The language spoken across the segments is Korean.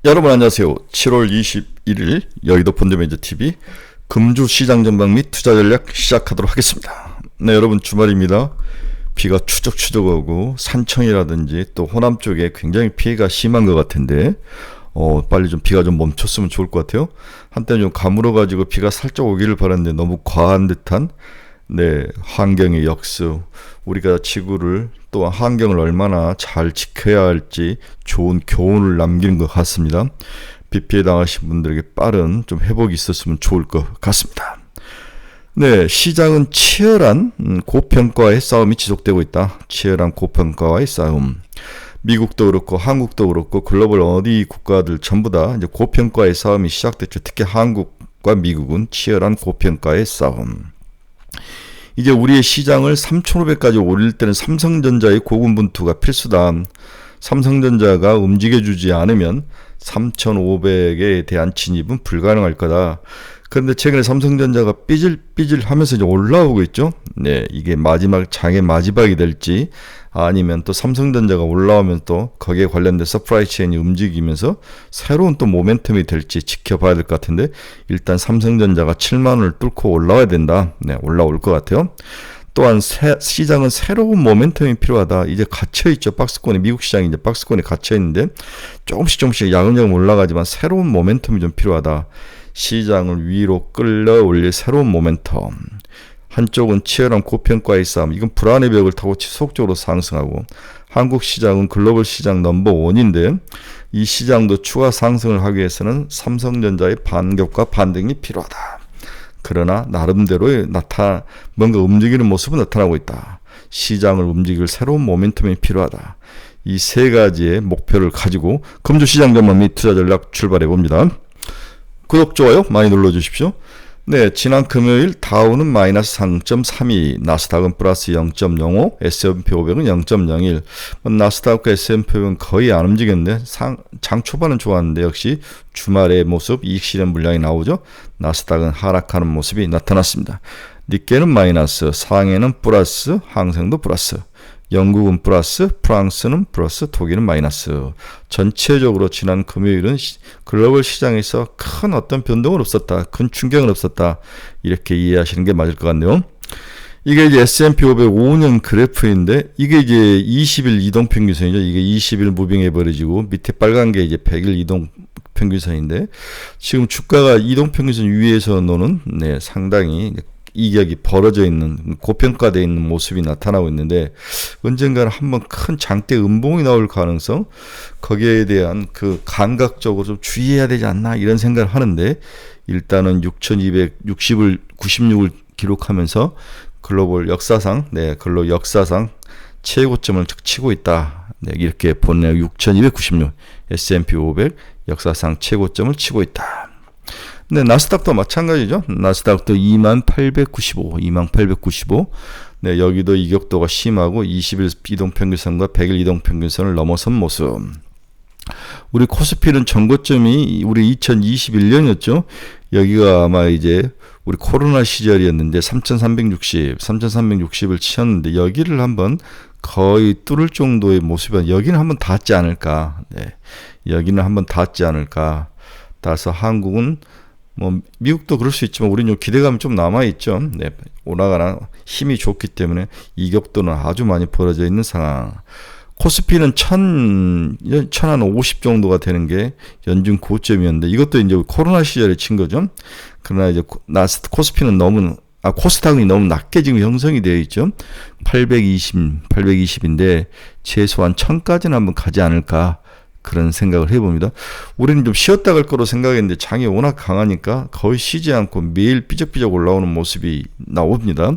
여러분 안녕하세요. 7월 21일 여의도 펀드매니저TV 금주 시장 전망 및 투자 전략 시작하도록 하겠습니다. 네, 여러분 주말입니다. 비가 추적추적 오고 산청이라든지 또 호남 쪽에 굉장히 피해가 심한 것 같은데 빨리 좀 비가 좀 멈췄으면 좋을 것 같아요. 한때는 좀 가물어가지고 비가 살짝 오기를 바랐는데 너무 과한 듯한 환경의 역수, 우리가 지구를 또 환경을 얼마나 잘 지켜야 할지 좋은 교훈을 남기는 것 같습니다. 비 피해 당하신 분들에게 빠른 좀 회복이 있었으면 좋을 것 같습니다. 네, 시장은 치열한 고평가의 싸움이 지속되고 있다. 치열한 고평가와의 싸움. 미국도 그렇고 한국도 그렇고 글로벌 어디 국가들 전부 다 이제 고평가의 싸움이 시작됐죠. 특히 한국과 미국은 치열한 고평가의 싸움. 이제 우리의 시장을 3,500까지 올릴 때는 삼성전자의 고군분투가 필수다. 삼성전자가 움직여주지 않으면 3,500에 대한 진입은 불가능할 거다. 그런데 최근에 삼성전자가 삐질삐질 하면서 이제 올라오고 있죠. 네, 이게 장의 마지막이 될지 아니면 또 삼성전자가 올라오면 또 거기에 관련된 서프라이 체인이 움직이면서 새로운 또 모멘텀이 될지 지켜봐야 될 것 같은데, 일단 삼성전자가 7만 원을 뚫고 올라와야 된다. 네, 올라올 것 같아요. 또한 시장은 새로운 모멘텀이 필요하다. 이제 갇혀있죠. 박스권에, 미국 시장이 이제 박스권에 갇혀있는데 조금씩 야금야금 올라가지만 새로운 모멘텀이 좀 필요하다. 시장을 위로 끌어올릴 새로운 모멘텀. 한쪽은 치열한 고평가의 싸움, 이건 불안의 벽을 타고 지속적으로 상승하고, 한국 시장은 글로벌 시장 넘버원인데 이 시장도 추가 상승을 하기 위해서는 삼성전자의 반격과 반등이 필요하다. 그러나 나름대로의 뭔가 움직이는 모습은 나타나고 있다. 시장을 움직일 새로운 모멘텀이 필요하다. 이 세 가지의 목표를 가지고 금주 시장 전망 및 투자 전략 출발해 봅니다. 구독, 좋아요 많이 눌러주십시오. 네, 지난 금요일 다우는 마이너스 3.32, 나스닥은 플러스 0.05, S&P 500은 0.01. 나스닥과 S&P 500은 거의 안 움직였는데 장 초반은 좋았는데 역시 주말의 모습, 이익 실현 물량이 나오죠. 나스닥은 하락하는 모습이 나타났습니다. 니케는 마이너스, 상해는 플러스, 항생도 플러스. 영국은 플러스, 프랑스는 플러스, 독일은 마이너스. 전체적으로 지난 금요일은 글로벌 시장에서 큰 어떤 변동은 없었다. 큰 충격은 없었다. 이렇게 이해하시는 게 맞을 것 같네요. 이게 이제 S&P 500 5년 그래프인데, 이게 이제 20일 이동평균선이죠. 이게 20일 무빙해버리지고 밑에 빨간 게 이제 100일 이동평균선인데, 지금 주가가 이동평균선 위에서 노는 상당히 이격이 벌어져 있는, 고평가되어 있는 모습이 나타나고 있는데, 언젠가는 한번 큰 장대 음봉이 나올 가능성, 거기에 대한 그 감각적으로 좀 주의해야 되지 않나 이런 생각을 하는데, 일단은 6,260을 96을 기록하면서 글로벌 역사상 최고점을 치고 있다. 네, 이렇게 보네요. 6,296 S&P 500 역사상 최고점을 치고 있다. 네, 나스닥도 마찬가지죠. 나스닥도 2895. 네, 여기도 이격도가 심하고 20일 이동평균선과 100일 이동평균선을 넘어선 모습. 우리 코스피는 전고점이 우리 2021년이었죠. 여기가 아마 이제 우리 코로나 시절이었는데 3,360을 치었는데, 여기를 한번 거의 뚫을 정도의 모습이, 여기는 한번 닿지 않을까. 네, 여기는 한번 닿지 않을까. 따라서 한국은 미국도 그럴 수 있지만 우리는 기대감이 좀 남아있죠. 네, 올라가는 힘이 좋기 때문에 이격도는 아주 많이 벌어져 있는 상황. 코스피는 1,050 정도가 되는 게 연중 고점이었는데, 이것도 이제 코로나 시절에 친 거죠. 그러나 이제 코스피는 코스닥이 너무 낮게 지금 형성이 되어 있죠. 820인데 최소한 1,000까지는 한번 가지 않을까. 그런 생각을 해봅니다. 우리는 좀 쉬었다 갈 거로 생각했는데 장이 워낙 강하니까 거의 쉬지 않고 매일 삐적삐적 올라오는 모습이 나옵니다.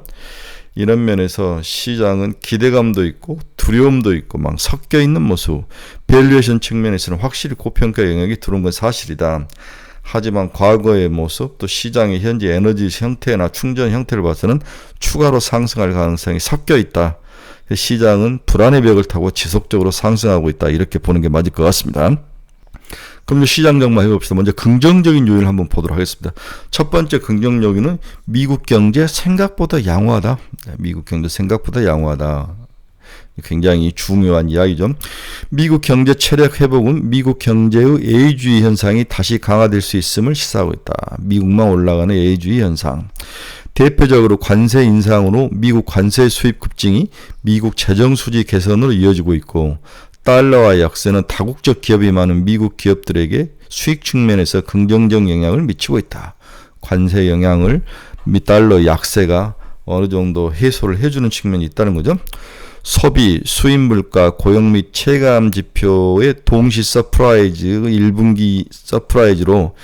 이런 면에서 시장은 기대감도 있고 두려움도 있고 막 섞여 있는 모습. 밸류에이션 측면에서는 확실히 고평가 영역이 들어온 건 사실이다. 하지만 과거의 모습, 또 시장의 현재 에너지 형태나 충전 형태를 봐서는 추가로 상승할 가능성이 섞여 있다. 시장은 불안의 벽을 타고 지속적으로 상승하고 있다. 이렇게 보는 게 맞을 것 같습니다. 그럼 시장 전망 해봅시다. 먼저 긍정적인 요인을 한번 보도록 하겠습니다. 첫 번째 긍정 요인은 미국 경제 생각보다 양호하다. 미국 경제 생각보다 양호하다. 굉장히 중요한 이야기죠. 미국 경제 체력 회복은 미국 경제의 A주의 현상이 다시 강화될 수 있음을 시사하고 있다. 미국만 올라가는 A주의 현상. 대표적으로 관세 인상으로 미국 관세 수입 급증이 미국 재정 수지 개선으로 이어지고 있고, 달러와 약세는 다국적 기업이 많은 미국 기업들에게 수익 측면에서 긍정적 영향을 미치고 있다. 관세 영향을 달러 약세가 어느 정도 해소를 해주는 측면이 있다는 거죠. 소비, 수입 물가, 고용 및 체감 지표의 동시 서프라이즈, 1분기 서프라이즈로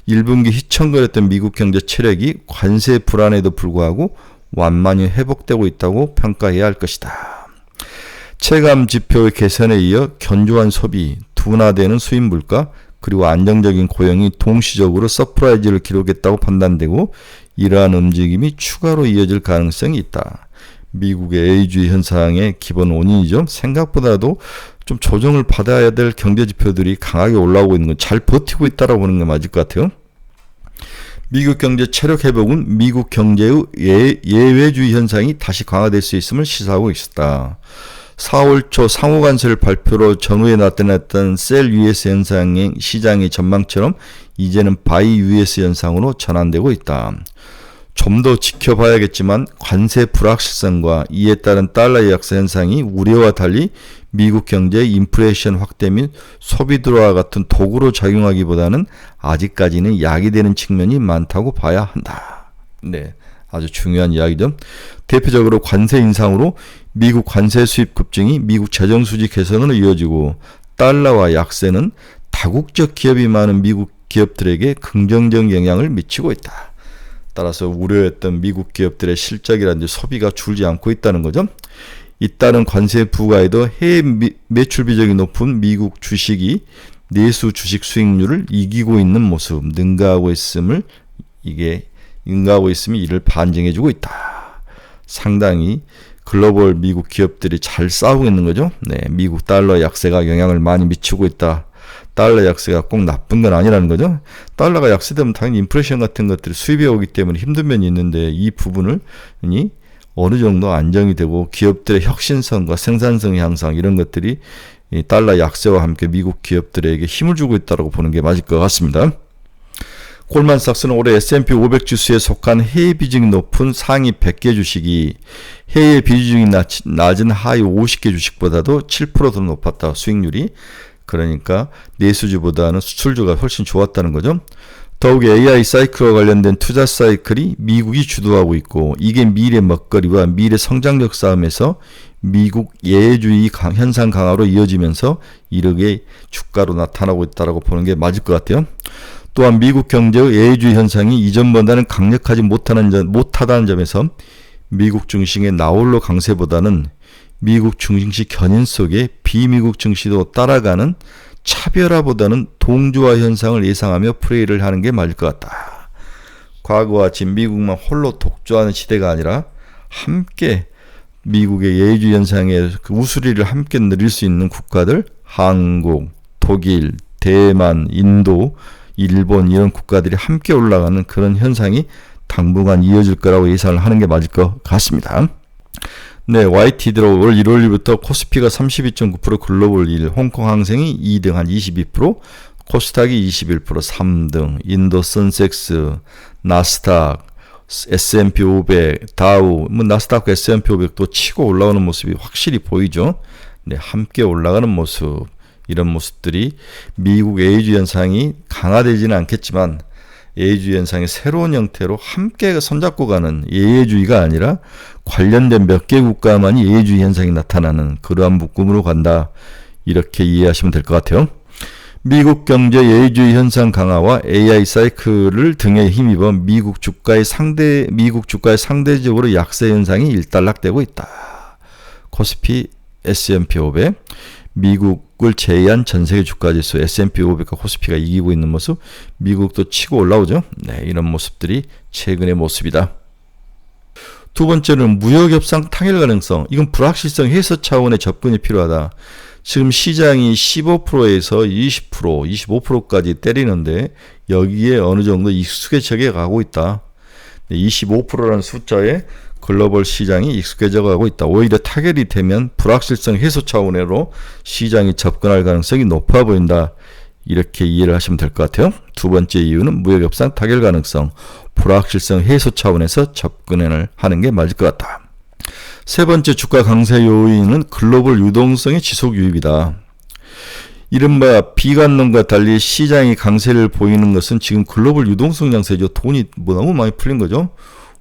1분기 휘청거렸던 미국 경제 체력이 관세 불안에도 불구하고 완만히 회복되고 있다고 평가해야 할 것이다. 체감 지표의 개선에 이어 견조한 소비, 둔화되는 수입 물가, 그리고 안정적인 고용이 동시적으로 서프라이즈를 기록했다고 판단되고, 이러한 움직임이 추가로 이어질 가능성이 있다. 미국의 A주의 현상의 기본 원인이죠. 생각보다도 좀 조정을 받아야 될 경제 지표들이 강하게 올라오고 있는 건 잘 버티고 있다라고 보는 게 맞을 것 같아요. 미국 경제 체력 회복은 미국 경제의 예외주의 현상이 다시 강화될 수 있음을 시사하고 있었다. 4월 초 상호간섭 발표로 전후에 나타났던 셀 US 현상의 시장의 전망처럼 이제는 바이 US 현상으로 전환되고 있다. 좀 더 지켜봐야겠지만 관세 불확실성과 이에 따른 달러 약세 현상이 우려와 달리 미국 경제의 인플레이션 확대 및 소비 드로와 같은 도구로 작용하기보다는 아직까지는 약이 되는 측면이 많다고 봐야 한다. 네, 아주 중요한 이야기죠. 대표적으로 관세 인상으로 미국 관세 수입 급증이 미국 재정 수지 개선으로 이어지고, 달러와 약세는 다국적 기업이 많은 미국 기업들에게 긍정적 영향을 미치고 있다. 따라서 우려했던 미국 기업들의 실적이라든지 소비가 줄지 않고 있다는 거죠. 잇따른 관세 부과에도 해외 매출 비중이 높은 미국 주식이 내수 주식 수익률을 이기고 있는 모습, 능가하고 있음이 이를 반증해주고 있다. 상당히 글로벌 미국 기업들이 잘 싸우고 있는 거죠. 네, 미국 달러 약세가 영향을 많이 미치고 있다. 달러 약세가 꼭 나쁜 건 아니라는 거죠. 달러가 약세되면 당연히 인플레이션 같은 것들이 수입에 오기 때문에 힘든 면이 있는데, 이 부분을 어느 정도 안정이 되고 기업들의 혁신성과 생산성 향상, 이런 것들이 이 달러 약세와 함께 미국 기업들에게 힘을 주고 있다고 보는 게 맞을 것 같습니다. 골만삭스는 올해 S&P 500 지수에 속한 해외 비중이 높은 상위 100개 주식이 해외 비중이 낮은 하위 50개 주식보다도 7% 더 높았다. 수익률이. 그러니까 내수주보다는 수출주가 훨씬 좋았다는 거죠. 더욱 AI 사이클과 관련된 투자 사이클이 미국이 주도하고 있고, 이게 미래 먹거리와 미래 성장력 싸움에서 미국 예외주의 현상 강화로 이어지면서 이르게 주가로 나타나고 있다고 보는 게 맞을 것 같아요. 또한 미국 경제의 예외주의 현상이 이전보다는 강력하지 못하다는 점에서 미국 증시의 나홀로 강세보다는 미국 증시 견인 속에 비미국 증시도 따라가는 차별화보다는 동조화 현상을 예상하며 플레이를 하는 게 맞을 것 같다. 과거와 지금 미국만 홀로 독주하는 시대가 아니라 함께 미국의 예외주의 현상의 그 우수리를 함께 누릴 수 있는 국가들, 한국, 독일, 대만, 인도, 일본, 이런 국가들이 함께 올라가는 그런 현상이 당분간 이어질 거라고 예상을 하는 게 맞을 것 같습니다. 네, YTD로 올 1월 1일부터 코스피가 32.9%, 글로벌 1, 홍콩 항생이 2등 한 22%, 코스닥이 21%, 3등, 인도 선섹스, 나스닥, S&P 500, 다우, 나스닥 S&P 500도 치고 올라오는 모습이 확실히 보이죠. 네, 함께 올라가는 모습, 이런 모습들이 미국 A주 현상이 강화되지는 않겠지만 예외주의 현상의 새로운 형태로 함께 손잡고 가는 예외주의가 아니라 관련된 몇 개 국가만이 예외주의 현상이 나타나는 그러한 묶음으로 간다. 이렇게 이해하시면 될 것 같아요. 미국 경제 예외주의 현상 강화와 AI 사이클을 등에 힘입어 미국 주가의 상대적으로 약세 현상이 일단락되고 있다. 코스피, S&P 500, 미국을 제외한 전세계 주가지수 S&P 500과 코스피가 이기고 있는 모습, 미국도 치고 올라오죠. 네, 이런 모습들이 최근의 모습이다. 두 번째는 무역협상 타결 가능성. 이건 불확실성 해소 차원의 접근이 필요하다. 지금 시장이 15%에서 20%, 25%까지 때리는데 여기에 어느 정도 익숙해져 가고 있다. 25%라는 숫자에 글로벌 시장이 익숙해져 가고 있다. 오히려 타결이 되면 불확실성 해소 차원으로 시장이 접근할 가능성이 높아 보인다. 이렇게 이해를 하시면 될 것 같아요. 두 번째 이유는 무역 협상 타결 가능성, 불확실성 해소 차원에서 접근을 하는 게 맞을 것 같다. 세 번째 주가 강세 요인은 글로벌 유동성의 지속 유입이다. 이른바 비관론과 달리 시장이 강세를 보이는 것은 지금 글로벌 유동성 장세죠. 돈이 너무 많이 풀린 거죠.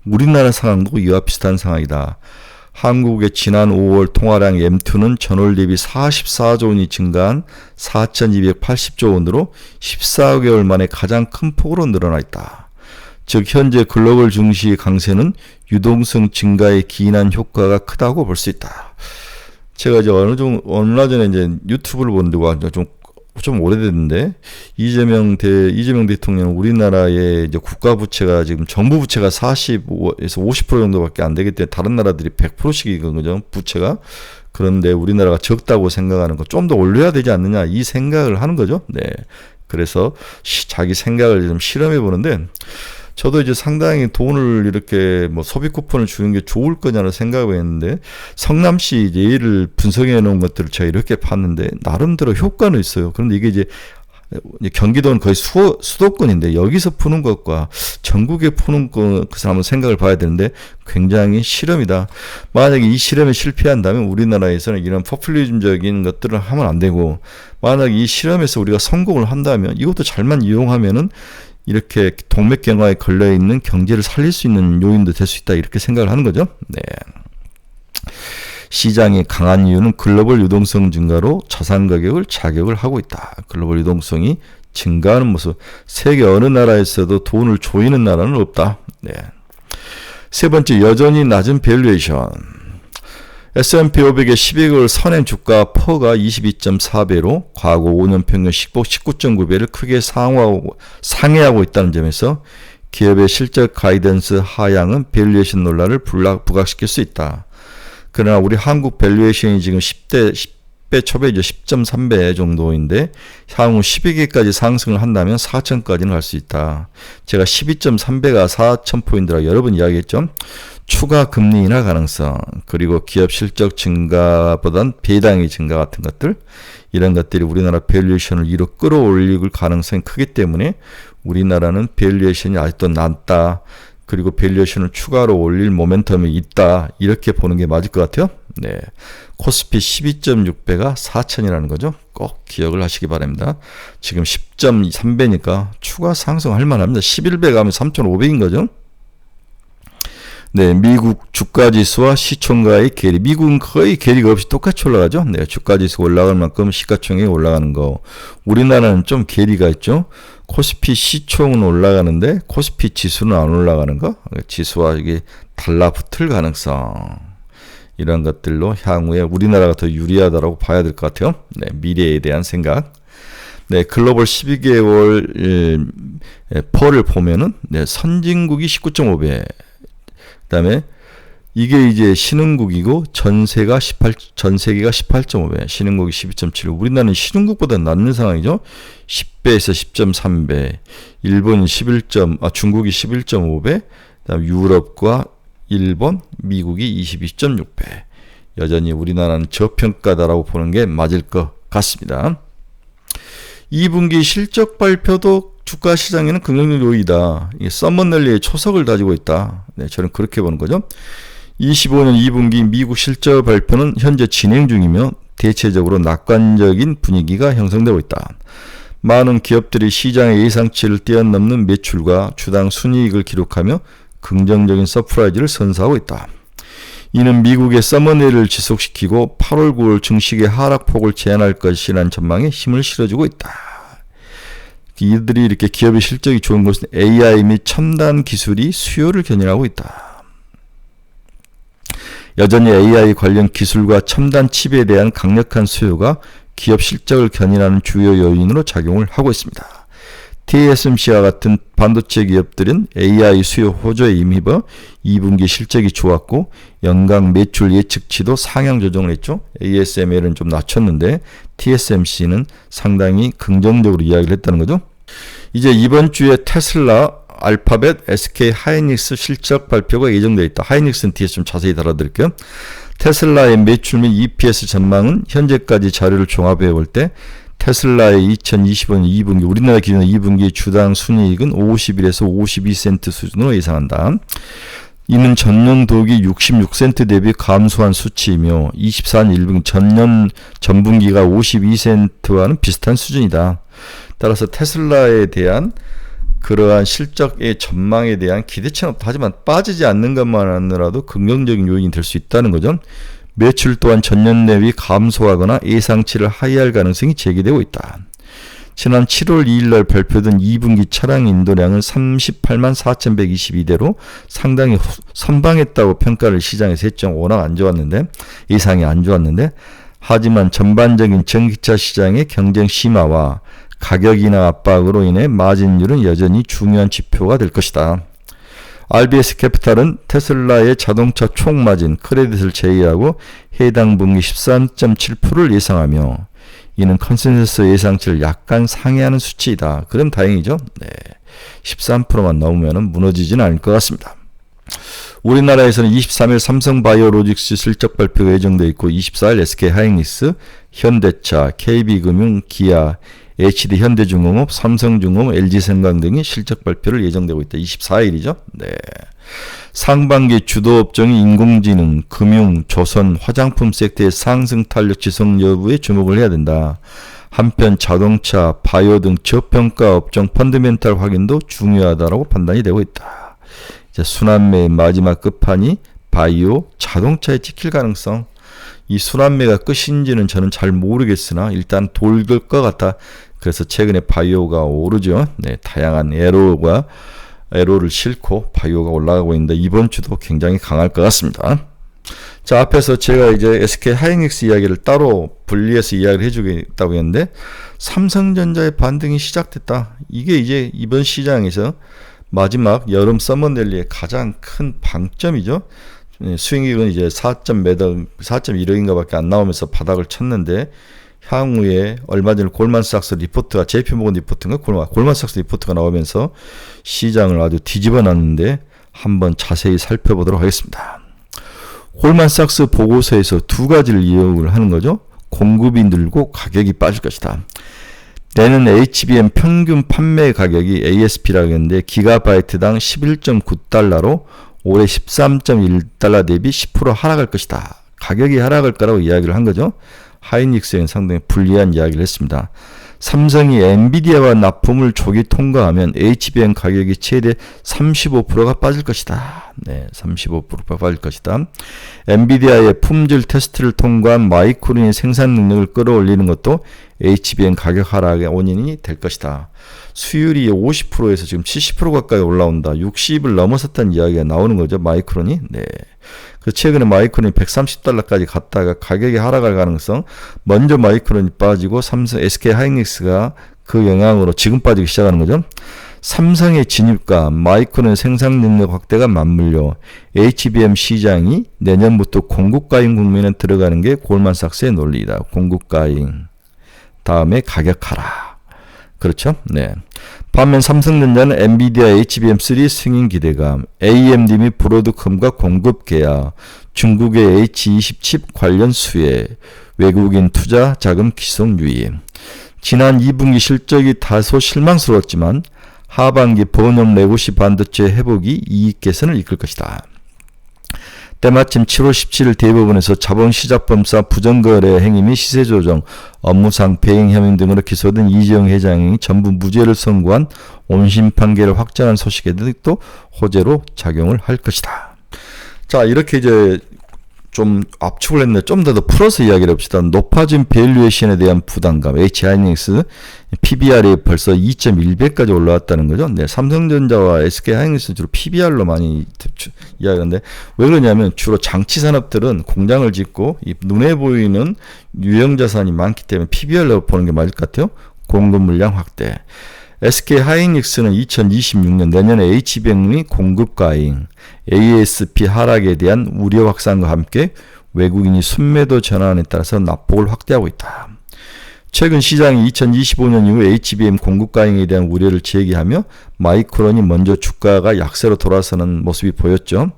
우리나라 상황도 이와 비슷한 상황이다. 한국의 지난 5월 통화량 M2는 전월 대비 44조 원이 증가한 4,280조 원으로 14개월 만에 가장 큰 폭으로 늘어나 있다. 즉 현재 글로벌 증시 강세는 유동성 증가에 기인한 효과가 크다고 볼 수 있다. 제가 이제 얼마 전에 이제 유튜브를 보는데 좀 오래됐는데 이재명 대통령은 우리나라의 이제 국가 부채가 지금 정부 부채가 45에서 50% 정도밖에 안 되기 때문에 다른 나라들이 100%씩이건 거죠, 부채가. 그런데 우리나라가 적다고 생각하는 거 좀 더 올려야 되지 않느냐 이 생각을 하는 거죠. 네. 그래서 자기 생각을 좀 실험해 보는데 저도 이제 상당히 돈을 이렇게 뭐 소비 쿠폰을 주는 게 좋을 거냐는 생각을 했는데 성남시 예를 분석해 놓은 것들을 제가 이렇게 봤는데 나름대로 효과는 있어요. 그런데 이게 이제 경기도는 거의 수도권인데 여기서 푸는 것과 전국에 푸는 것을 한번 생각을 봐야 되는데 굉장히 실험이다. 만약에 이 실험에 실패한다면 우리나라에서는 이런 포퓰리즘적인 것들을 하면 안 되고 만약에 이 실험에서 우리가 성공을 한다면 이것도 잘만 이용하면은 이렇게 동맥경화에 걸려있는 경제를 살릴 수 있는 요인도 될 수 있다. 이렇게 생각을 하는 거죠. 네. 시장이 강한 이유는 글로벌 유동성 증가로 자산 가격을 자극을 하고 있다. 글로벌 유동성이 증가하는 모습. 세계 어느 나라에서도 돈을 조이는 나라는 없다. 네. 세 번째, 여전히 낮은 밸류에이션. S&P 500의 12개월 선행 주가 퍼가 22.4배로 과거 5년 평균 19.9배를 크게 상회하고 있다는 점에서 기업의 실적 가이던스 하향은 밸류에이션 논란을 부각시킬 수 있다. 그러나 우리 한국 밸류에이션이 지금 10배 초배이죠. 10.3배 정도인데 향후 12개까지 상승을 한다면 4천까지는 갈 수 있다. 제가 12.3배가 4,000포인트라고 여러 번 이야기했죠. 추가 금리 인하 가능성, 그리고 기업 실적 증가보단 배당의 증가 같은 것들, 이런 것들이 우리나라 밸류에이션을 위로 끌어올릴 가능성이 크기 때문에 우리나라는 밸류에이션이 아직도 낮다. 그리고 밸류에이션을 추가로 올릴 모멘텀이 있다. 이렇게 보는 게 맞을 것 같아요. 네. 코스피 12.6배가 4천이라는 거죠. 꼭 기억을 하시기 바랍니다. 지금 10.3배니까 추가 상승할 만합니다. 11배 가면 3,500인 거죠. 네, 미국 주가지수와 시총가의 괴리. 미국은 거의 괴리가 없이 똑같이 올라가죠. 네, 주가지수가 올라갈 만큼 시가총액이 올라가는 거. 우리나라는 좀 괴리가 있죠. 코스피 시총은 올라가는데 코스피 지수는 안 올라가는 거. 지수와 이게 달라붙을 가능성. 이런 것들로 향후에 우리나라가 더 유리하다라고 봐야 될 것 같아요. 네, 미래에 대한 생각. 네, 글로벌 12개월 퍼를 보면은 네, 선진국이 19.5배. 그다음에 이게 이제 신흥국이고 전세계가 18.5배, 신흥국이 12.7배. 우리나라는 신흥국보다 낮은 상황이죠. 10배에서 10.3배. 일본이 중국이 11.5배. 그다음 유럽과 일본, 미국이 22.6배. 여전히 우리나라는 저평가다라고 보는 게 맞을 것 같습니다. 2분기 실적 발표도 주가 시장에는 긍정적 요인이다. 서머널리의 초석을 다지고 있다. 네, 저는 그렇게 보는 거죠. 25년 2분기 미국 실적 발표는 현재 진행 중이며 대체적으로 낙관적인 분위기가 형성되고 있다. 많은 기업들이 시장의 예상치를 뛰어넘는 매출과 주당 순이익을 기록하며 긍정적인 서프라이즈를 선사하고 있다. 이는 미국의 서머널리를 지속시키고 8월 9월 증시의 하락폭을 제한할 것이라는 전망에 힘을 실어주고 있다. 이들이 이렇게 기업의 실적이 좋은 것은 AI 및 첨단 기술이 수요를 견인하고 있다. 여전히 AI 관련 기술과 첨단 칩에 대한 강력한 수요가 기업 실적을 견인하는 주요 요인으로 작용을 하고 있습니다. TSMC와 같은 반도체 기업들은 AI 수요 호조에 힘입어 2분기 실적이 좋았고 연간 매출 예측치도 상향 조정을 했죠. ASML은 좀 낮췄는데 TSMC는 상당히 긍정적으로 이야기를 했다는 거죠. 이제 이번 주에 테슬라 알파벳, SK 하이닉스 실적 발표가 예정되어 있다. 하이닉스는 뒤에서 좀 자세히 다뤄드릴게요. 테슬라의 매출 및 EPS 전망은 현재까지 자료를 종합해 볼 때 테슬라의 2025년 2분기 우리나라 기준으로 2분기 주당 순이익은 51에서 52센트 수준으로 예상한다. 이는 전년 동기 66센트 대비 감소한 수치이며 24년 1분기 전분기가 52센트와는 비슷한 수준이다. 따라서 테슬라에 대한 그러한 실적의 전망에 대한 기대치는 없다. 하지만 빠지지 않는 것만으로도 긍정적인 요인이 될 수 있다는 거죠. 매출 또한 전년 대비 감소하거나 예상치를 하회할 가능성이 제기되고 있다. 지난 7월 2일 날 발표된 2분기 차량 인도량은 38만 4,122대로 상당히 선방했다고 평가를 시장에서 했죠. 워낙 안 좋았는데, 예상이 안 좋았는데, 하지만 전반적인 전기차 시장의 경쟁 심화와 가격 인하 압박으로 인해 마진율은 여전히 중요한 지표가 될 것이다. RBS 캐피탈은 테슬라의 자동차 총 마진 크레딧을 제외하고 해당 분기 13.7%를 예상하며 이는 컨센서스 예상치를 약간 상회하는 수치이다. 그럼 다행이죠. 네, 13%만 넘으면 무너지지는 않을 것 같습니다. 우리나라에서는 23일 삼성바이오로직스 실적 발표가 예정되어 있고 24일 SK하이닉스, 현대차, KB금융, 기아, HD 현대중공업, 삼성중공업, LG생강 등이 실적 발표를 예정되고 있다. 24일이죠. 네. 상반기 주도 업종이 인공지능, 금융, 조선, 화장품 섹터의 상승 탄력 지속 여부에 주목을 해야 된다. 한편 자동차, 바이오 등 저평가 업종 펀드멘탈 확인도 중요하다고 판단이 되고 있다. 이제 순환매의 마지막 끝판이 바이오, 자동차에 찍힐 가능성. 이 순환매가 끝인지는 저는 잘 모르겠으나 일단 돌 것 같아. 그래서 최근에 바이오가 오르죠. 네, 다양한 에로를 싣고 바이오가 올라가고 있는데 이번 주도 굉장히 강할 것 같습니다. 자, 앞에서 제가 이제 SK 하이닉스 이야기를 따로 분리해서 이야기를 해주겠다고 했는데 삼성전자의 반등이 시작됐다. 이게 이제 이번 시장에서 마지막 여름 서머랠리의 가장 큰 방점이죠. 수익률은 이제 4.1억인가밖에 안 나오면서 바닥을 쳤는데 향후에 얼마 전에 골만삭스 리포트가 JP모건 리포트인가 골만삭스 리포트가 나오면서 시장을 아주 뒤집어 놨는데 한번 자세히 살펴보도록 하겠습니다. 골만삭스 보고서에서 두 가지를 이용을 하는 거죠. 공급이 늘고 가격이 빠질 것이다. 내년 HBM 평균 판매 가격이 ASP라고 했는데 기가바이트당 11.9달러로 올해 13.1달러 대비 10% 하락할 것이다. 가격이 하락할 거라고 이야기를 한 거죠. 하이닉스에는 상당히 불리한 이야기를 했습니다. 삼성이 엔비디아와 납품을 조기 통과하면 HBM 가격이 최대 35%가 빠질 것이다. 네, 35%가 빠질 것이다. 엔비디아의 품질 테스트를 통과한 마이크론의 생산 능력을 끌어올리는 것도 HBM 가격 하락의 원인이 될 것이다. 수율이 50%에서 지금 70% 가까이 올라온다. 60을 넘어섰다는 이야기가 나오는 거죠. 마이크론이. 네. 그 최근에 마이크론이 130달러까지 갔다가 가격이 하락할 가능성. 먼저 마이크론이 빠지고 삼성 SK 하이닉스가 그 영향으로 지금 빠지기 시작하는 거죠. 삼성의 진입과 마이크론 생산 능력 확대가 맞물려 HBM 시장이 내년부터 공급과잉 국면에 들어가는 게 골만삭스의 논리이다. 공급과잉. 다음에 가격 하락. 그렇죠? 네. 반면 삼성전자는 엔비디아 HBM3 승인 기대감, AMD 및 브로드컴과 공급 계약, 중국의 H20 칩 관련 수혜, 외국인 투자 자금 기속 유입. 지난 2분기 실적이 다소 실망스러웠지만 하반기 본업 레고시 반도체 회복이 이익 개선을 이끌 것이다. 때마침 7월 17일 대법원에서 자본시장법상 부정거래 행위 및 시세조정, 업무상 배임 혐의 등으로 기소된 이재용 회장이 전부 무죄를 선고한 원심 판결을 확정한 소식에도 또 호재로 작용을 할 것이다. 자, 이렇게 이제 좀 압축을 했는데 좀 더 풀어서 이야기를 해봅시다. 높아진 밸류에이션에 대한 부담감, HI닉스 PBR이 벌써 2.1배까지 올라왔다는 거죠. 네, 삼성전자와 SK하이닉스 주로 PBR로 많이 이야기하는데 왜 그러냐면 주로 장치 산업들은 공장을 짓고 이 눈에 보이는 유형 자산이 많기 때문에 PBR로 보는 게 맞을 것 같아요. 공급 물량 확대. SK하이닉스는 2026년 내년에 HBM의 공급 과잉, ASP 하락에 대한 우려 확산과 함께 외국인이 순매도 전환에 따라서 납폭을 확대하고 있다. 최근 시장이 2025년 이후 HBM 공급 과잉에 대한 우려를 제기하며 마이크론이 먼저 주가가 약세로 돌아서는 모습이 보였죠.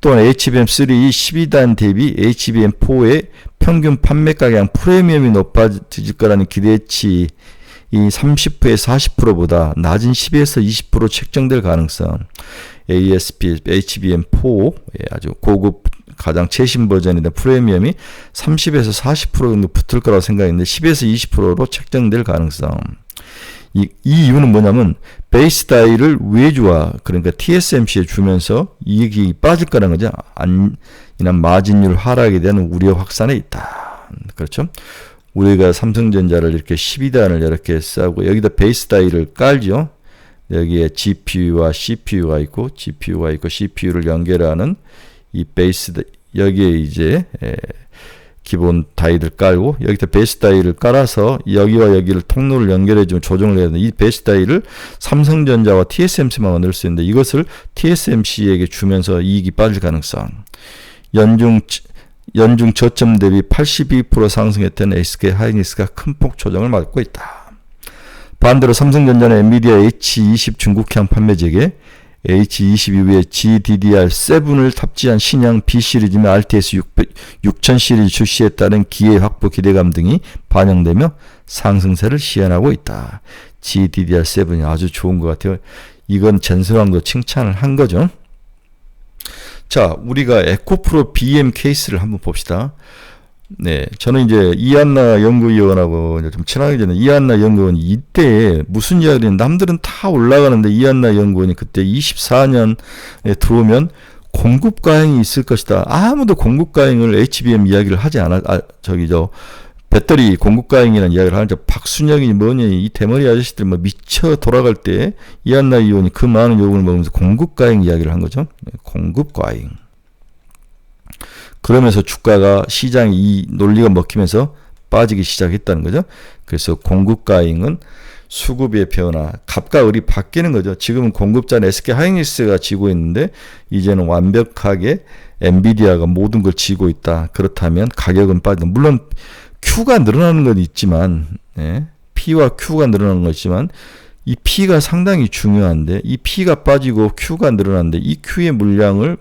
또한 HBM3 12단 대비 HBM4의 평균 판매 가격 프리미엄이 높아질 거라는 기대치 이 30%에서 40%보다 낮은 10에서 20% 책정될 가능성. ASP HBM4 아주 고급 가장 최신 버전인데 프리미엄이 30에서 40% 정도 붙을 거라고 생각했는데 10에서 20%로 책정될 가능성. 이 이유는 뭐냐면 베이스 다이를 외주화 그러니까 TSMC에 주면서 이익이 빠질 거라는 거죠. 이난 마진율 하락에 대한 우려 확산에 있다. 그렇죠? 우리가 삼성전자를 이렇게 12단을 이렇게 싸고 여기다 베이스 다이를 깔죠. 여기에 GPU와 CPU가 있고 CPU를 연결하는 이 베이스 여기에 이제 기본 다이를 깔고 여기다 베이스 다이를 깔아서 여기와 여기를 통로를 연결해주면 조정을 해야 되는데 이 베이스 다이를 삼성전자와 TSMC만 만들 수 있는데 이것을 TSMC에게 주면서 이익이 빠질 가능성. 연중 저점 대비 82% 상승했던 SK 하이닉스가 큰 폭 조정을 맞고 있다. 반대로 삼성전자는 엔비디아 H20 중국향 판매제에 H20 이후에 GDDR7을 탑재한 신형 B시리즈며 RTS 6000 시리즈 출시에 따른 기회 확보 기대감 등이 반영되며 상승세를 시현하고 있다. GDDR7이 아주 좋은 것 같아요. 이건 젠슨왕도 칭찬을 한 거죠. 자, 우리가 에코프로 BM 케이스를 한번 봅시다. 네, 저는 이제 이한나 연구위원하고 좀 친하게 지낸 이한나 연구원이 이때 무슨 이야기를 했는데 남들은 다 올라가는데 이한나 연구원이 그때 24년에 들어오면 공급 과잉이 있을 것이다. 아무도 공급 과잉을 HBM 이야기를 하지 않아. 배터리 공급 과잉이라는 이야기를 하는데 박순혁이 뭐니 이 대머리 아저씨들 뭐 미쳐 돌아갈 때 이한나 의원이 그 많은 욕을 먹으면서 공급 과잉 이야기를 한 거죠. 네, 공급 과잉. 그러면서 주가가 시장이 이 논리가 먹히면서 빠지기 시작했다는 거죠. 그래서 공급 과잉은 수급의 변화, 값과 을이 바뀌는 거죠. 지금은 공급자는 SK 하이닉스가 지고 있는데 이제는 완벽하게 엔비디아가 모든 걸 지고 있다. 그렇다면 가격은 빠진다. 물론 Q가 늘어나는 건 있지만 P와 Q가 늘어나는 건 있지만 이 P가 상당히 중요한데 이 P가 빠지고 Q가 늘어나는데 이 Q의 물량을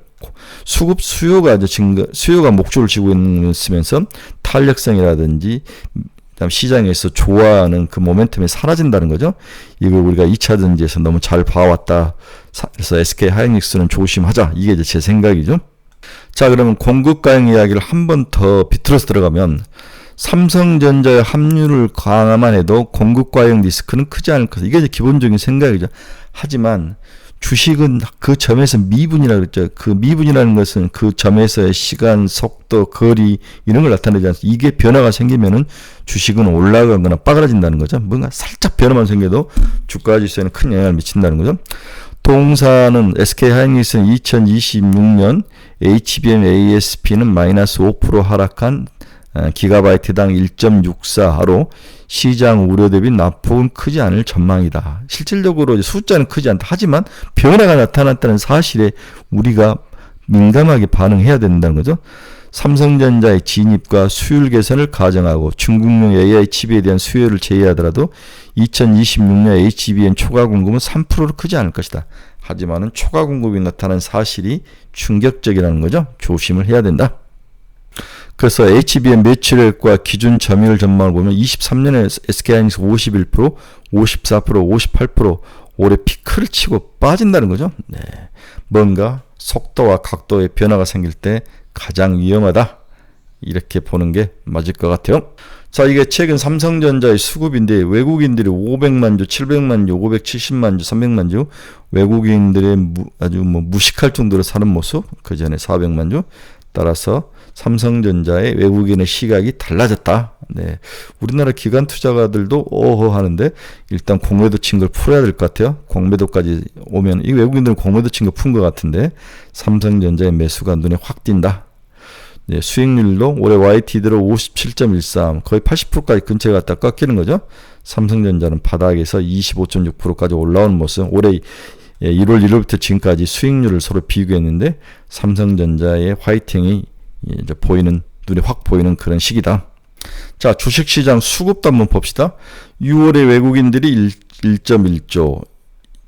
수급 수요가 수요가 목줄을 쥐고 있으면서 탄력성이라든지 시장에서 좋아하는 그 모멘텀이 사라진다는 거죠. 이걸 우리가 2차 전지에서 너무 잘 봐왔다. 그래서 SK 하이닉스는 조심하자. 이게 이제 제 생각이죠. 자, 그러면 공급 과잉 이야기를 한 번 더 비틀어서 들어가면 삼성전자의 합류를 강화만 해도 공급 과잉 리스크는 크지 않을 것이다. 이게 이제 기본적인 생각이죠. 하지만 주식은 그 점에서 미분이라고 그랬죠. 그 미분이라는 것은 그 점에서의 시간, 속도, 거리 이런 걸 나타내지 않습니다. 이게 변화가 생기면은 주식은 올라가거나 빠그라진다는 거죠. 뭔가 살짝 변화만 생겨도 주가 지수에는 큰 영향을 미친다는 거죠. 동사는 SK 하이닉스는 2026년 HBM ASP는 마이너스 5% 하락한 기가바이트당 1.64로 시장 우려 대비 낙폭은 크지 않을 전망이다. 실질적으로 숫자는 크지 않다. 하지만 변화가 나타났다는 사실에 우리가 민감하게 반응해야 된다는 거죠. 삼성전자의 진입과 수율 개선을 가정하고 중국용 AI 칩에 대한 수요를 제외하더라도 2026년 HBM 초과 공급은 3%로 크지 않을 것이다. 하지만은 초과 공급이 나타난 사실이 충격적이라는 거죠. 조심을 해야 된다. 그래서 HBM 매출액과 기준 점유율 전망을 보면 23년에 SK하이닉스 51%, 54%, 58% 올해 피크를 치고 빠진다는 거죠. 네. 뭔가 속도와 각도의 변화가 생길 때 가장 위험하다. 이렇게 보는 게 맞을 것 같아요. 자, 이게 최근 삼성전자의 수급인데 외국인들이 500만 주, 700만 주, 570만 주, 300만 주 외국인들의 아주 무식할 정도로 사는 모습. 그 전에 400만 주. 따라서 삼성전자의 외국인의 시각이 달라졌다. 네. 우리나라 기관 투자가들도 어허 하는데 일단 공매도 친 걸 풀어야 될 것 같아요. 공매도까지 오면 이 외국인들은 공매도 친 거 푼 것 같은데 삼성전자의 매수가 눈에 확 띈다. 네, 수익률도 올해 YT 들어 57.13 거의 80%까지 근처에 갔다 꺾이는 거죠. 삼성전자는 바닥에서 25.6%까지 올라오는 모습. 올해 1월 1일부터 지금까지 수익률을 서로 비교했는데 삼성전자의 화이팅이 이제 눈에 확 보이는 그런 시기다. 자, 주식시장 수급도 한번 봅시다. 6월에 외국인들이 1.1조,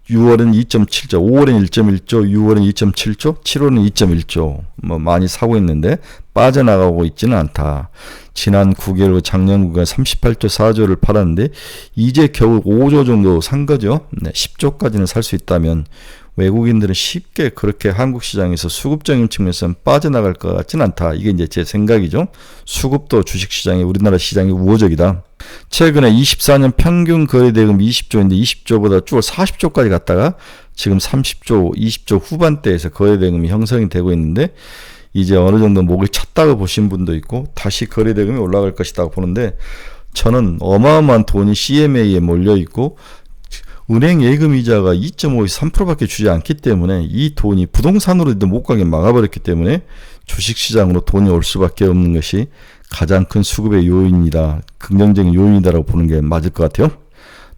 6월은 2.7조, 5월은 1.1조, 6월은 2.7조, 7월은 2.1조. 뭐 많이 사고 있는데 빠져나가고 있지는 않다. 지난 9개월 작년 9개월 38조 4조를 팔았는데 이제 겨우 5조 정도 산 거죠. 네, 10조까지는 살 수 있다면 외국인들은 쉽게 그렇게 한국 시장에서 수급적인 측면에서는 빠져나갈 것 같지는 않다. 이게 이제 제 생각이죠. 수급도 주식시장이 우리나라 시장이 우호적이다. 최근에 24년 평균 거래대금 20조인데 20조보다 쭉 40조까지 갔다가 지금 30조, 20조 후반대에서 거래대금이 형성이 되고 있는데 이제 어느 정도 목을 쳤다고 보신 분도 있고 다시 거래대금이 올라갈 것이라고 보는데 저는 어마어마한 돈이 CMA에 몰려있고 은행 예금 이자가 2.5에서 3%밖에 주지 않기 때문에 이 돈이 부동산으로도 못 가게 막아버렸기 때문에 주식시장으로 돈이 올 수밖에 없는 것이 가장 큰 수급의 요인이다. 긍정적인 요인이다라고 보는 게 맞을 것 같아요.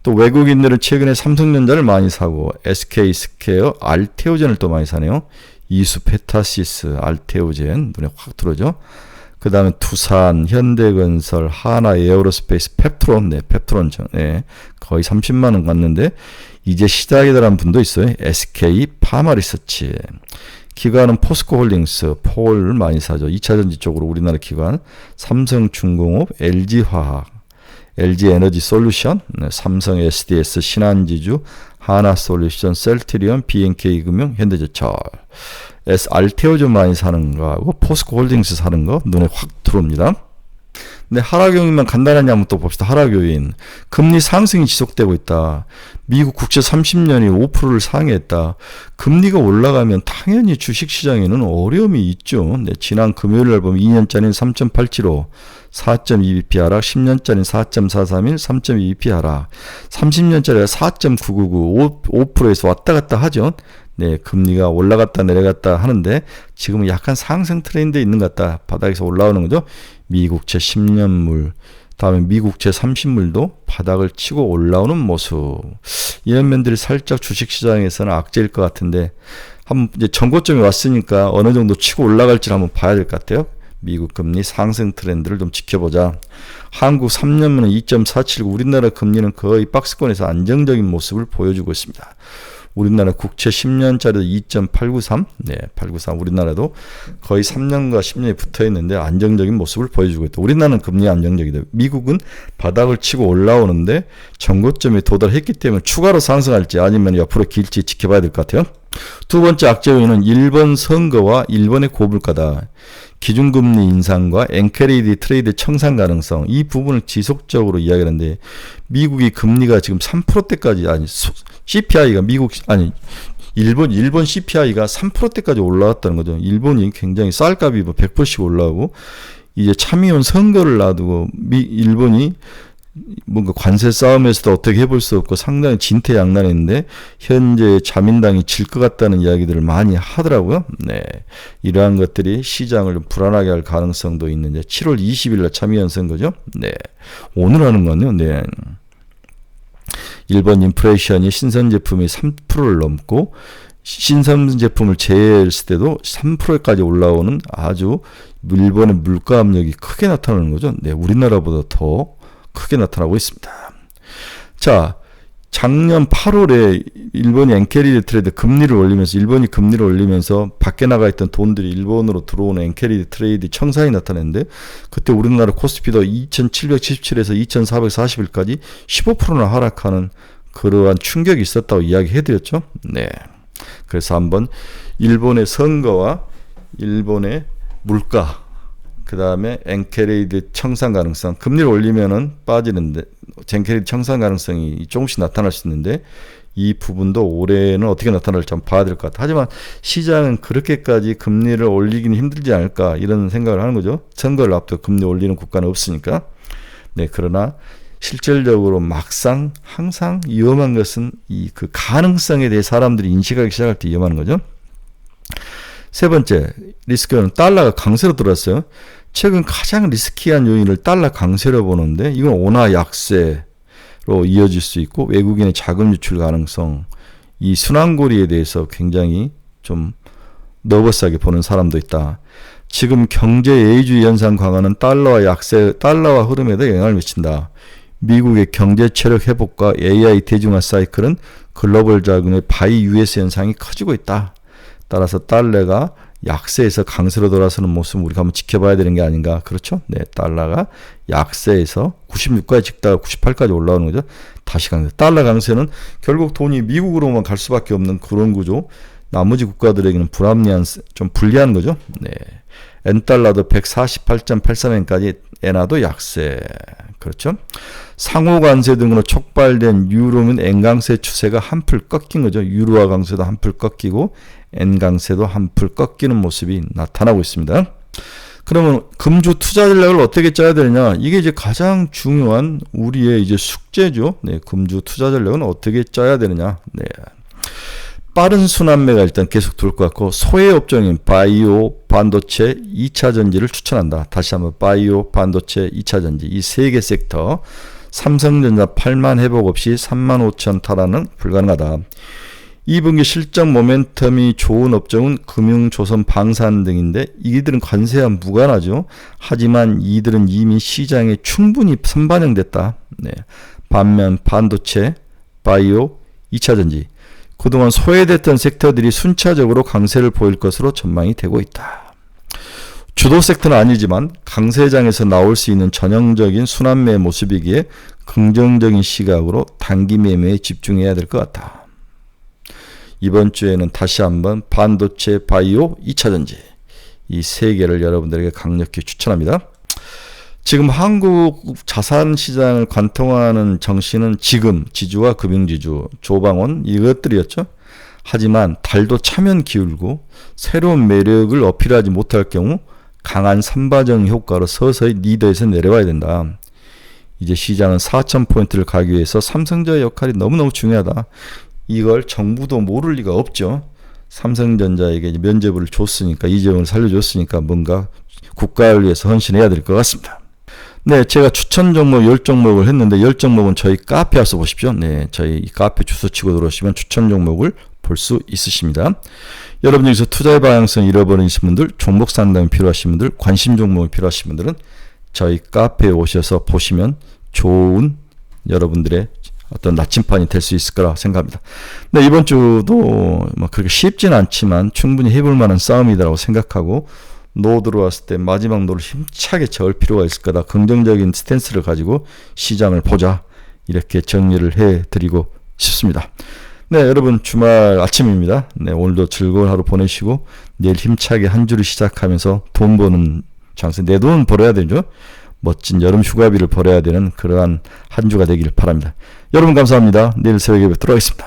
또 외국인들은 최근에 삼성전자를 많이 사고 SK스퀘어, 알테오젠을 또 많이 사네요. 이수페타시스, 알테오젠 눈에 확 들어오죠. 그 다음에 두산, 현대건설, 하나에어로스페이스, 펩트론, 네, 펩트론, 네, 거의 30만 원 갔는데 이제 시작이라는 분도 있어요. SK 파마리서치. 기관은 포스코홀딩스, 폴을 많이 사죠. 2차전지 쪽으로 우리나라 기관, 삼성중공업, LG화학, LG에너지솔루션, 네, 삼성 SDS, 신한지주, 하나솔루션, 셀트리온, BNK금융, 현대제철. 알테오전 많이 사는 거하고 포스코홀딩스 사는 거 눈에 확 들어옵니다. 근데 하락 요인만 간단하게 한번 또 봅시다. 하락 요인. 금리 상승이 지속되고 있다. 미국 국채 30년이 5%를 상회했다. 금리가 올라가면 당연히 주식시장에는 어려움이 있죠. 네, 지난 금요일 날 보면 2년짜리는 3.875, 4.2bp 하락, 10년짜리는 4.431, 3.2bp 하락, 30년짜리가 4.999, 5%에서 왔다 갔다 하죠. 네, 금리가 올라갔다 내려갔다 하는데 지금은 약간 상승 트렌드에 있는 것 같다. 바닥에서 올라오는 거죠. 미국채 10년물, 다음에 미국채 30물도 바닥을 치고 올라오는 모습. 이런 면들이 살짝 주식시장에서는 악재일 것 같은데 한번 이제 전고점이 왔으니까 어느 정도 치고 올라갈지를 한번 봐야 될 것 같아요. 미국 금리 상승 트렌드를 좀 지켜보자. 한국 3년물은 2.479, 우리나라 금리는 거의 박스권에서 안정적인 모습을 보여주고 있습니다. 우리나라 국채 10년짜리도 2.893, 네, 893. 우리나라도 거의 3년과 10년이 붙어 있는데 안정적인 모습을 보여주고 있다. 우리나라는 금리 안정적이다. 미국은 바닥을 치고 올라오는데 전고점에 도달했기 때문에 추가로 상승할지 아니면 옆으로 길지 지켜봐야 될 것 같아요. 두 번째 악재 요인은 일본 선거와 일본의 고물가다. 기준금리 인상과 엔캐리드 트레이드 청산 가능성, 이 부분을 지속적으로 이야기하는데 미국이 금리가 지금 3%대까지 CPI가 일본 CPI가 3%대까지 올라왔다는 거죠. 일본이 굉장히 쌀값이 100%씩 올라오고 이제 참의원 선거를 놔두고 일본이 뭔가 관세 싸움에서도 어떻게 해볼 수 없고 상당히 진퇴양난했는데 현재 자민당이 질 것 같다는 이야기들을 많이 하더라고요. 네, 이러한 것들이 시장을 좀 불안하게 할 가능성도 있는데 7월 20일 날 참의원 선거죠. 네, 오늘 하는 건요. 네, 일본 인플레이션이 신선 제품이 3%를 넘고 신선 제품을 제외했을 때도 3%까지 올라오는 아주 일본의 물가 압력이 크게 나타나는 거죠. 네, 우리나라보다 더 크게 나타나고 있습니다. 자, 작년 8월에 일본이 엔캐리드 트레이드 금리를 올리면서 일본이 금리를 올리면서 밖에 나가 있던 돈들이 일본으로 들어오는 엔캐리드 트레이드 청산이 나타났는데 그때 우리나라 코스피도 2777에서 2441까지 15%나 하락하는 그러한 충격이 있었다고 이야기해드렸죠. 네, 그래서 한번 일본의 선거와 일본의 물가, 그 다음에 엔캐리드 청산 가능성, 금리를 올리면은 빠지는데 엔캐리드 청산 가능성이 조금씩 나타날 수 있는데 이 부분도 올해는 어떻게 나타날지 한번 봐야 될 것 같아요. 하지만 시장은 그렇게까지 금리를 올리기는 힘들지 않을까 이런 생각을 하는 거죠. 선거를 앞두고 금리 올리는 국가는 없으니까. 네, 그러나 실질적으로 막상 항상 위험한 것은 이 그 가능성에 대해 사람들이 인식하기 시작할 때 위험한 거죠. 세 번째 리스크는 달러가 강세로 들어왔어요. 최근 가장 리스키한 요인을 달러 강세로 보는데 이건 원화 약세로 이어질 수 있고 외국인의 자금 유출 가능성, 이 순환고리에 대해서 굉장히 좀 너버스하게 보는 사람도 있다. 지금 경제 예의주의 현상 강화는 달러와 흐름에도 영향을 미친다. 미국의 경제 체력 회복과 AI 대중화 사이클은 글로벌 자금의 바이 US 현상이 커지고 있다. 따라서 달러가 약세에서 강세로 돌아서는 모습을 우리가 한번 지켜봐야 되는 게 아닌가. 그렇죠? 네, 달러가 약세에서 96까지 찍다가 98까지 올라오는 거죠. 다시 강세. 달러 강세는 결국 돈이 미국으로만 갈 수밖에 없는 그런 구조. 나머지 국가들에게는 좀 불리한 거죠. 네. 엔달러도 148.83엔까지 엔화도 약세. 그렇죠? 상호 관세 등으로 촉발된 유로 및 엔 강세 추세가 한풀 꺾인 거죠. 유로화 강세도 한풀 꺾이고 엔 강세도 한풀 꺾이는 모습이 나타나고 있습니다. 그러면 금주 투자 전략을 어떻게 짜야 되느냐? 이게 이제 가장 중요한 우리의 이제 숙제죠. 네, 금주 투자 전략은 어떻게 짜야 되느냐? 네. 빠른 순환매가 일단 계속 돌 것 같고 소외 업종인 바이오, 반도체, 2차 전지를 추천한다. 다시 한번 바이오, 반도체, 2차 전지 이 세 개 섹터 삼성전자 8만 회복 없이 3만 5천 탈환은 불가능하다. 2분기 실적 모멘텀이 좋은 업종은 금융, 조선, 방산 등인데 이들은 관세와 무관하죠. 하지만 이들은 이미 시장에 충분히 선반영됐다. 네. 반면 반도체, 바이오, 2차 전지 그동안 소외됐던 섹터들이 순차적으로 강세를 보일 것으로 전망이 되고 있다. 주도 섹터는 아니지만 강세장에서 나올 수 있는 전형적인 순환매 모습이기에 긍정적인 시각으로 단기 매매에 집중해야 될 것 같다. 이번 주에는 다시 한번 반도체, 바이오, 2차 전지 이 세 개를 여러분들에게 강력히 추천합니다. 지금 한국 자산시장을 관통하는 정신은 지금 지주와 금융지주, 조방원 이것들이었죠. 하지만 달도 차면 기울고 새로운 매력을 어필하지 못할 경우 강한 선바정 효과로 서서히 리더에서 내려와야 된다. 이제 시장은 4,000포인트를 가기 위해서 삼성전자의 역할이 너무너무 중요하다. 이걸 정부도 모를 리가 없죠. 삼성전자에게 면죄부를 줬으니까 이재용을 살려줬으니까 뭔가 국가를 위해서 헌신해야 될 것 같습니다. 네, 제가 추천 종목 10종목을 했는데 10종목은 저희 카페 와서 보십시오. 네, 저희 카페 주소 치고 들어오시면 추천 종목을 볼 수 있으십니다. 여러분 중에서 투자의 방향성 잃어버리신 분들, 종목 상담이 필요하신 분들, 관심 종목이 필요하신 분들은 저희 카페에 오셔서 보시면 좋은 여러분들의 어떤 나침판이 될 수 있을 거라 생각합니다. 네, 이번 주도 뭐 그렇게 쉽진 않지만 충분히 해볼 만한 싸움이라고 생각하고 노 들어왔을 때 마지막 노를 힘차게 저을 필요가 있을 거다. 긍정적인 스탠스를 가지고 시장을 보자. 이렇게 정리를 해드리고 싶습니다. 네, 여러분 주말 아침입니다. 네, 오늘도 즐거운 하루 보내시고 내일 힘차게 한 주를 시작하면서 돈 버는 장세, 내 돈 벌어야 되죠. 멋진 여름 휴가비를 벌어야 되는 그러한 한 주가 되기를 바랍니다. 여러분 감사합니다. 내일 새벽에 뵙도록 하겠습니다.